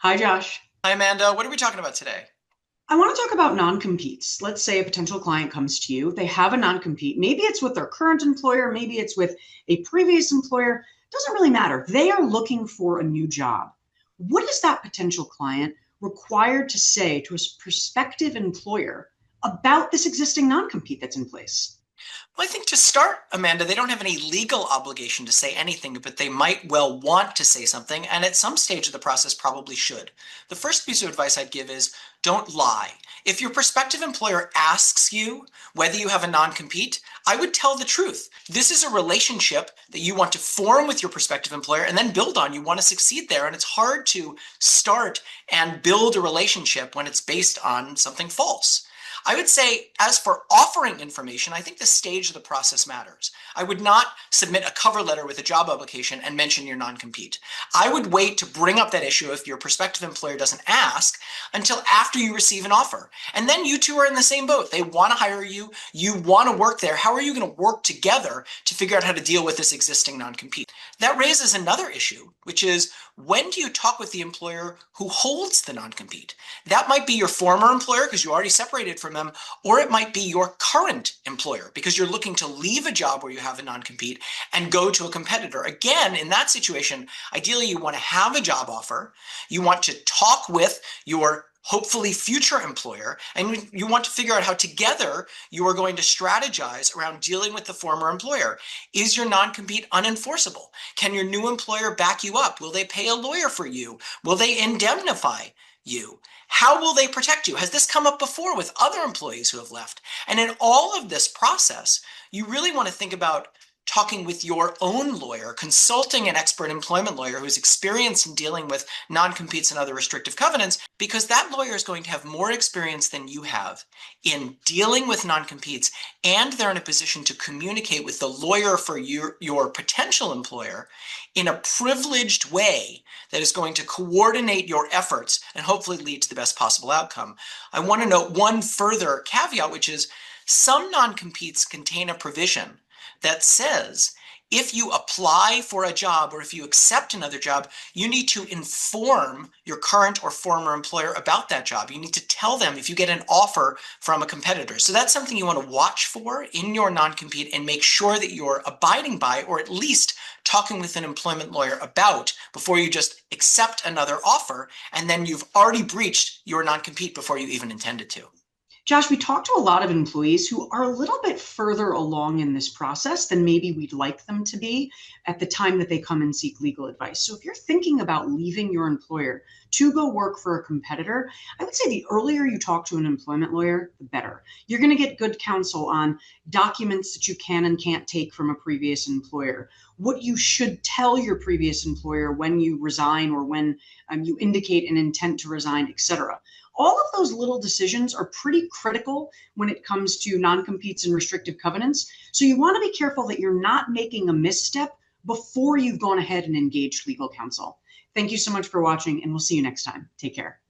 Hi, Josh. Hi, Amanda. What are we talking about today? I want to talk about non-competes. Let's say a potential client comes to you. They have a non-compete. Maybe it's with their current employer, maybe it's with a previous employer. Doesn't really matter. They are looking for a new job. What is that potential client required to say to a prospective employer about this existing non-compete that's in place? Well, I think to start, Amanda, they don't have any legal obligation to say anything, but they might well want to say something, and at some stage of the process probably should. The first piece of advice I'd give is don't lie. If your prospective employer asks you whether you have a non-compete, I would tell the truth. This is a relationship that you want to form with your prospective employer and then build on. You want to succeed there, and it's hard to start and build a relationship when it's based on something false. I would say, as for offering information, I think the stage of the process matters. I would not submit a cover letter with a job application and mention your non-compete. I would wait to bring up that issue if your prospective employer doesn't ask until after you receive an offer. And then you two are in the same boat. They want to hire you. You want to work there. How are you going to work together to figure out how to deal with this existing non-compete? That raises another issue, which is when do you talk with the employer who holds the non-compete? That might be your former employer because you already separated from them, or it might be your current employer because you're looking to leave a job where you have a non-compete and go to a competitor. Again, in that situation, ideally you want to have a job offer. You want to talk with your hopefully future employer, and you want to figure out how together you are going to strategize around dealing with the former employer. Is your non-compete unenforceable? Can your new employer back you up? Will they pay a lawyer for you? Will they indemnify you? How will they protect you? Has this come up before with other employees who have left? And in all of this process, you really want to think about talking with your own lawyer, consulting an expert employment lawyer who's experienced in dealing with non-competes and other restrictive covenants, because that lawyer is going to have more experience than you have in dealing with non-competes, and they're in a position to communicate with the lawyer for your potential employer in a privileged way that is going to coordinate your efforts and hopefully lead to the best possible outcome. I want to note one further caveat, which is some non-competes contain a provision that says if you apply for a job or if you accept another job, you need to inform your current or former employer about that job. You need to tell them if you get an offer from a competitor. So that's something you want to watch for in your non-compete and make sure that you're abiding by, or at least talking with an employment lawyer about before you just accept another offer and then you've already breached your non-compete before you even intended to. Josh, we talk to a lot of employees who are a little bit further along in this process than maybe we'd like them to be at the time that they come and seek legal advice. So if you're thinking about leaving your employer to go work for a competitor, I would say the earlier you talk to an employment lawyer, the better. You're going to get good counsel on documents that you can and can't take from a previous employer, what you should tell your previous employer when you resign or when you indicate an intent to resign, etc. All of those little decisions are pretty critical when it comes to non-competes and restrictive covenants. So you want to be careful that you're not making a misstep before you've gone ahead and engaged legal counsel. Thank you so much for watching, and we'll see you next time. Take care.